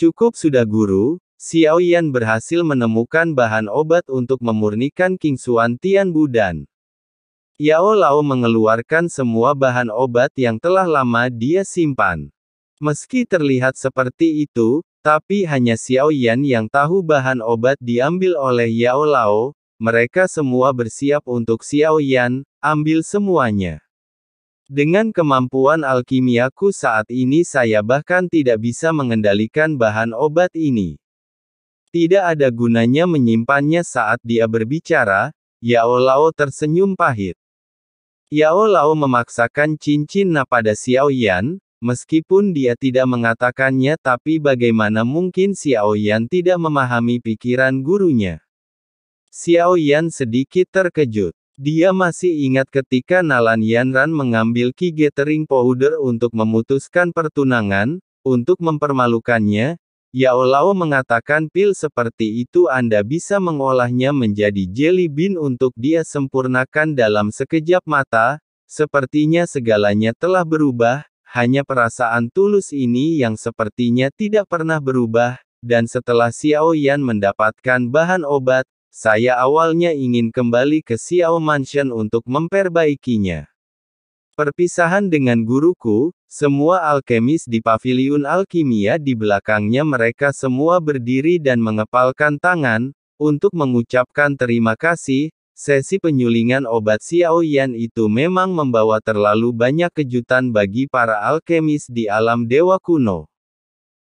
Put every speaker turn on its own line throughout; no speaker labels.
Cukup sudah guru, Xiao Yan berhasil menemukan bahan obat untuk memurnikan King Xuan Tianbu dan Yao Lao mengeluarkan semua bahan obat yang telah lama dia simpan. Meski terlihat seperti itu, tapi hanya Xiao Yan yang tahu bahan obat diambil oleh Yao Lao. Mereka semua bersiap untuk Xiao Yan, ambil semuanya. Dengan kemampuan alkimiaku saat ini saya bahkan tidak bisa mengendalikan bahan obat ini. Tidak ada gunanya menyimpannya saat dia berbicara, Yao Lao tersenyum pahit. Yao Lao memaksakan cincin Na pada Xiao Yan, meskipun dia tidak mengatakannya tapi bagaimana mungkin Xiao Yan tidak memahami pikiran gurunya. Xiao Yan sedikit terkejut. Dia masih ingat ketika Nalan Yanran mengambil Qi Gathering Powder untuk memutuskan pertunangan, untuk mempermalukannya. Yao Lao mengatakan pil seperti itu Anda bisa mengolahnya menjadi jelly bean untuk dia sempurnakan dalam sekejap mata. Sepertinya segalanya telah berubah, hanya perasaan tulus ini yang sepertinya tidak pernah berubah, dan setelah Xiao Yan mendapatkan bahan obat, saya awalnya ingin kembali ke Xiao Mansion untuk memperbaikinya. Perpisahan dengan guruku, semua alkemis di paviliun alkimia di belakangnya mereka semua berdiri dan mengepalkan tangan, untuk mengucapkan terima kasih. Sesi penyulingan obat Xiao Yan itu memang membawa terlalu banyak kejutan bagi para alkemis di alam dewa kuno.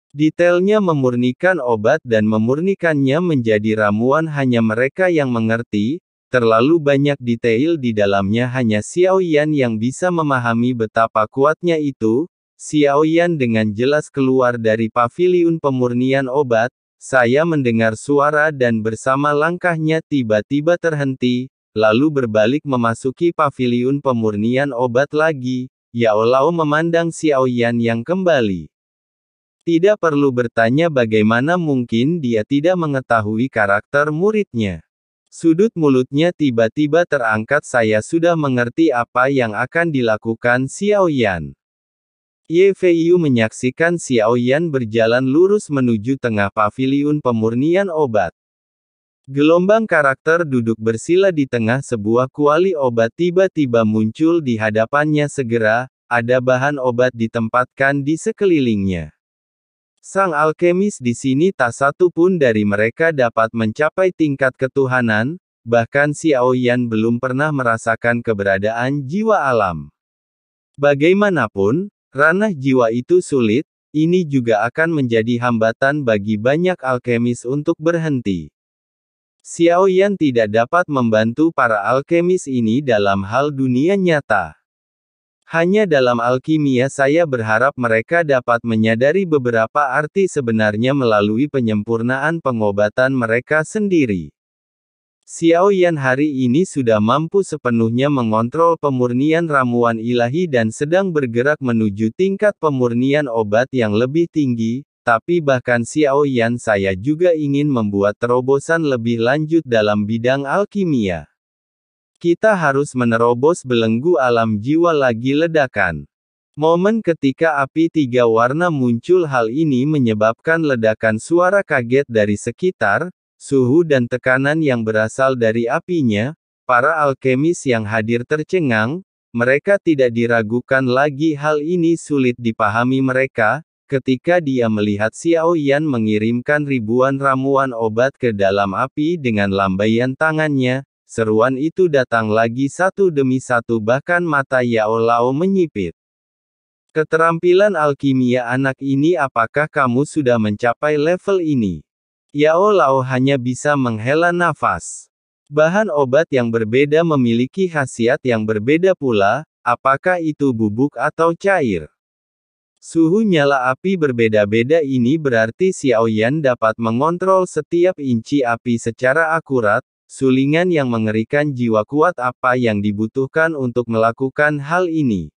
Detailnya memurnikan obat dan memurnikannya menjadi ramuan hanya mereka yang mengerti, terlalu banyak detail di dalamnya hanya Xiao Yan yang bisa memahami betapa kuatnya itu. Xiao Yan dengan jelas keluar dari paviliun pemurnian obat, saya mendengar suara dan bersama langkahnya tiba-tiba terhenti, lalu berbalik memasuki paviliun pemurnian obat lagi. Yao Lao memandang Xiao Yan yang kembali. Tidak perlu bertanya bagaimana mungkin dia tidak mengetahui karakter muridnya. Sudut mulutnya tiba-tiba terangkat saya sudah mengerti apa yang akan dilakukan Xiao Yan. Ye Feiyu menyaksikan Xiao Yan berjalan lurus menuju tengah paviliun pemurnian obat. Gelombang karakter duduk bersila di tengah sebuah kuali obat tiba-tiba muncul di hadapannya segera, ada bahan obat ditempatkan di sekelilingnya. Sang alkemis di sini tak satu pun dari mereka dapat mencapai tingkat ketuhanan, bahkan Xiao Yan belum pernah merasakan keberadaan jiwa alam. Bagaimanapun, ranah jiwa itu sulit, ini juga akan menjadi hambatan bagi banyak alkemis untuk berhenti. Xiao Yan tidak dapat membantu para alkemis ini dalam hal dunia nyata. Hanya dalam alkimia saya berharap mereka dapat menyadari beberapa arti sebenarnya melalui penyempurnaan pengobatan mereka sendiri. Xiao Yan hari ini sudah mampu sepenuhnya mengontrol pemurnian ramuan ilahi dan sedang bergerak menuju tingkat pemurnian obat yang lebih tinggi, tapi bahkan Xiao Yan saya juga ingin membuat terobosan lebih lanjut dalam bidang alkimia. Kita harus menerobos belenggu alam jiwa lagi ledakan. Momen ketika api tiga warna muncul hal ini menyebabkan ledakan suara kaget dari sekitar, suhu dan tekanan yang berasal dari apinya, para alkemis yang hadir tercengang, mereka tidak diragukan lagi hal ini sulit dipahami mereka, ketika dia melihat Xiao Yan mengirimkan ribuan ramuan obat ke dalam api dengan lambaian tangannya. Seruan itu datang lagi satu demi satu bahkan mata Yao Lao menyipit. Keterampilan alkimia anak ini apakah kamu sudah mencapai level ini? Yao Lao hanya bisa menghela nafas. Bahan obat yang berbeda memiliki khasiat yang berbeda pula, apakah itu bubuk atau cair? Suhu nyala api berbeda-beda ini berarti Xiao Yan dapat mengontrol setiap inci api secara akurat. Sulingan yang mengerikan jiwa kuat apa yang dibutuhkan untuk melakukan hal ini.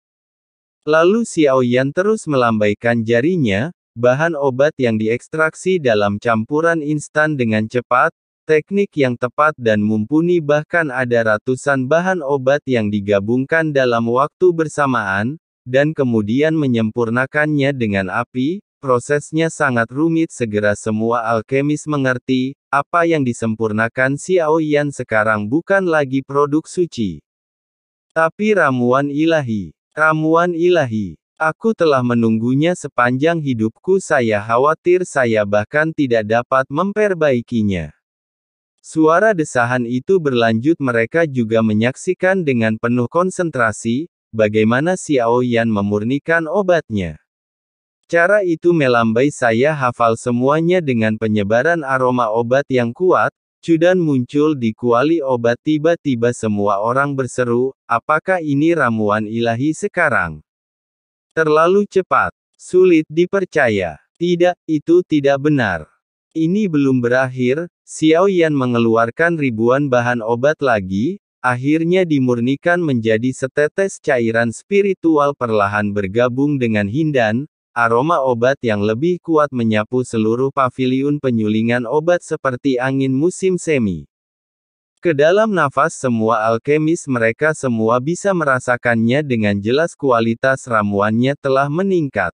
Lalu Xiao Yan terus melambaikan jarinya, bahan obat yang diekstraksi dalam campuran instan dengan cepat, teknik yang tepat dan mumpuni bahkan ada ratusan bahan obat yang digabungkan dalam waktu bersamaan, dan kemudian menyempurnakannya dengan api, prosesnya sangat rumit. Segera semua alkemis mengerti, apa yang disempurnakan Xiaoyan sekarang bukan lagi produk suci, tapi ramuan ilahi. Ramuan ilahi. Aku telah menunggunya sepanjang hidupku. Saya khawatir saya bahkan tidak dapat memperbaikinya. Suara desahan itu berlanjut. Mereka juga menyaksikan dengan penuh konsentrasi, bagaimana Xiaoyan memurnikan obatnya. Cara itu melambai. Saya hafal semuanya dengan penyebaran aroma obat yang kuat. Cudan muncul di kuali obat. Tiba-tiba semua orang berseru, apakah ini ramuan ilahi sekarang? Terlalu cepat. Sulit dipercaya. Tidak, itu tidak benar. Ini belum berakhir. Xiaoyan mengeluarkan ribuan bahan obat lagi, akhirnya dimurnikan menjadi setetes cairan spiritual perlahan bergabung dengan Hindan. Aroma obat yang lebih kuat menyapu seluruh paviliun penyulingan obat seperti angin musim semi. Ke dalam nafas semua alkemis mereka semua bisa merasakannya dengan jelas. Kualitas ramuannya telah meningkat.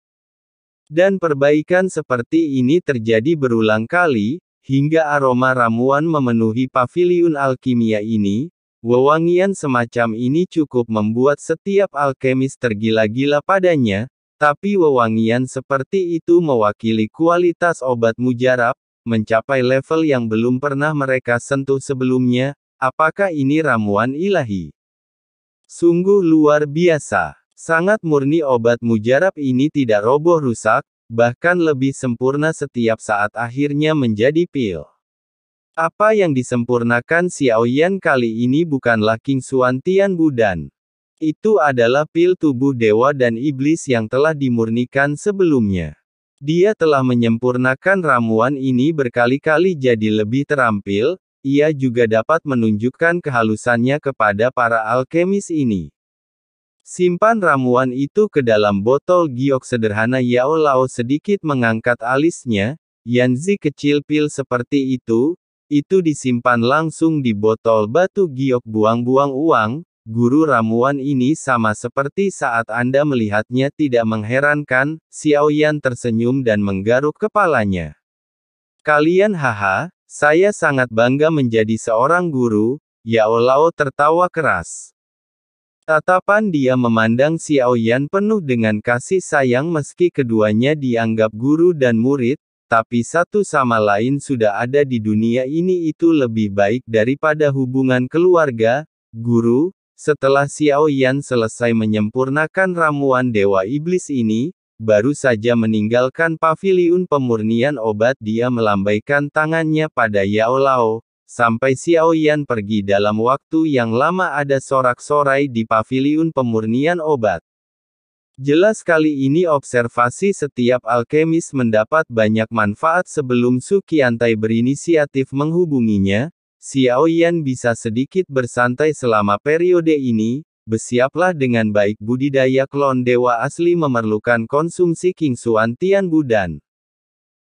Dan perbaikan seperti ini terjadi berulang kali, hingga aroma ramuan memenuhi paviliun alkimia ini. Wewangian semacam ini cukup membuat setiap alkemis tergila-gila padanya, tapi wewangian seperti itu mewakili kualitas obat mujarab, mencapai level yang belum pernah mereka sentuh sebelumnya. Apakah ini ramuan ilahi? Sungguh luar biasa. Sangat murni. Obat mujarab ini tidak roboh rusak, bahkan lebih sempurna setiap saat akhirnya menjadi pil. Apa yang disempurnakan Xiaoyan kali ini bukanlah Qingxuan Tianbu Dan. Itu adalah pil tubuh dewa dan iblis yang telah dimurnikan sebelumnya. Dia telah menyempurnakan ramuan ini berkali-kali jadi lebih terampil. Ia juga dapat menunjukkan kehalusannya kepada para alkemis ini. Simpan ramuan itu ke dalam botol giok sederhana. Yao Lao sedikit mengangkat alisnya. Yanzi kecil pil seperti itu disimpan langsung di botol batu giok. Buang-buang uang, guru ramuan ini sama seperti saat Anda melihatnya. Tidak mengherankan, Xiaoyan tersenyum dan menggaruk kepalanya. Kalian haha, saya sangat bangga menjadi seorang guru. Yao Lao tertawa keras. Tatapan dia memandang Xiaoyan penuh dengan kasih sayang. Meski keduanya dianggap guru dan murid, tapi satu sama lain sudah ada di dunia ini. Itu lebih baik daripada hubungan keluarga. Guru, setelah Xiaoyan selesai menyempurnakan ramuan dewa iblis ini, baru saja meninggalkan paviliun pemurnian obat, dia melambaikan tangannya pada Yao Lao. Sampai Xiaoyan pergi dalam waktu yang lama ada sorak-sorai di paviliun pemurnian obat. Jelas kali ini observasi setiap alkemis mendapat banyak manfaat. Sebelum Su Qiantai berinisiatif menghubunginya, Xiaoyan bisa sedikit bersantai selama periode ini. Bersiaplah dengan baik. Budidaya klon dewa asli memerlukan konsumsi Qingxuan Tianbu Dan.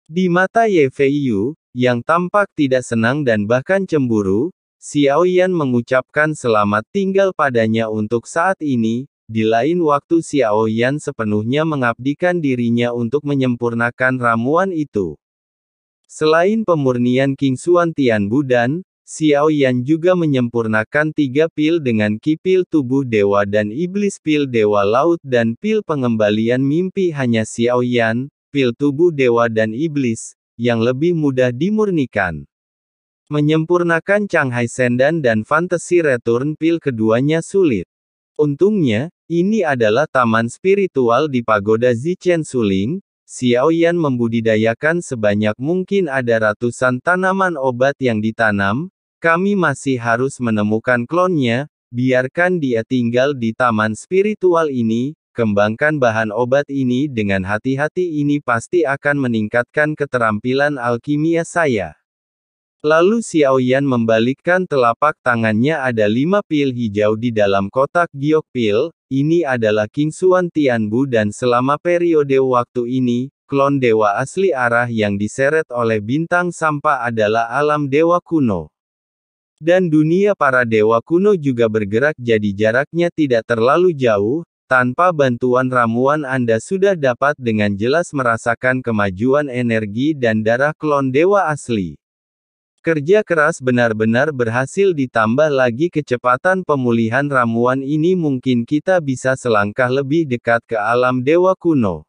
Di mata Ye Feiyu, yang tampak tidak senang dan bahkan cemburu, Xiaoyan mengucapkan selamat tinggal padanya untuk saat ini. Di lain waktu Xiaoyan sepenuhnya mengabdikan dirinya untuk menyempurnakan ramuan itu. Selain pemurnian Qingxuan Tianbu Dan, Xiaoyan juga menyempurnakan 3 pil dengan kipil tubuh dewa dan iblis, pil dewa laut dan pil pengembalian mimpi. Hanya Xiaoyan, pil tubuh dewa dan iblis, yang lebih mudah dimurnikan. Menyempurnakan Changhai Sendan dan Fantasy Return pil keduanya sulit. Untungnya, ini adalah taman spiritual di pagoda Zichen Suling. Xiaoyan membudidayakan sebanyak mungkin. Ada ratusan tanaman obat yang ditanam. Kami masih harus menemukan klonnya. Biarkan dia tinggal di taman spiritual ini. Kembangkan bahan obat ini dengan hati-hati. Ini pasti akan meningkatkan keterampilan alkimia saya. Lalu Xiaoyan membalikkan telapak tangannya. Ada 5 pil hijau di dalam kotak giok pil. Ini adalah Qingxuan Tianbu Dan. Selama periode waktu ini, klon dewa asli arah yang diseret oleh bintang sampah adalah alam dewa kuno. Dan dunia para dewa kuno juga bergerak, jadi jaraknya tidak terlalu jauh. Tanpa bantuan ramuan Anda sudah dapat dengan jelas merasakan kemajuan energi dan darah klon dewa asli. Kerja keras benar-benar berhasil, ditambah lagi kecepatan pemulihan ramuan ini, mungkin kita bisa selangkah lebih dekat ke alam dewa kuno.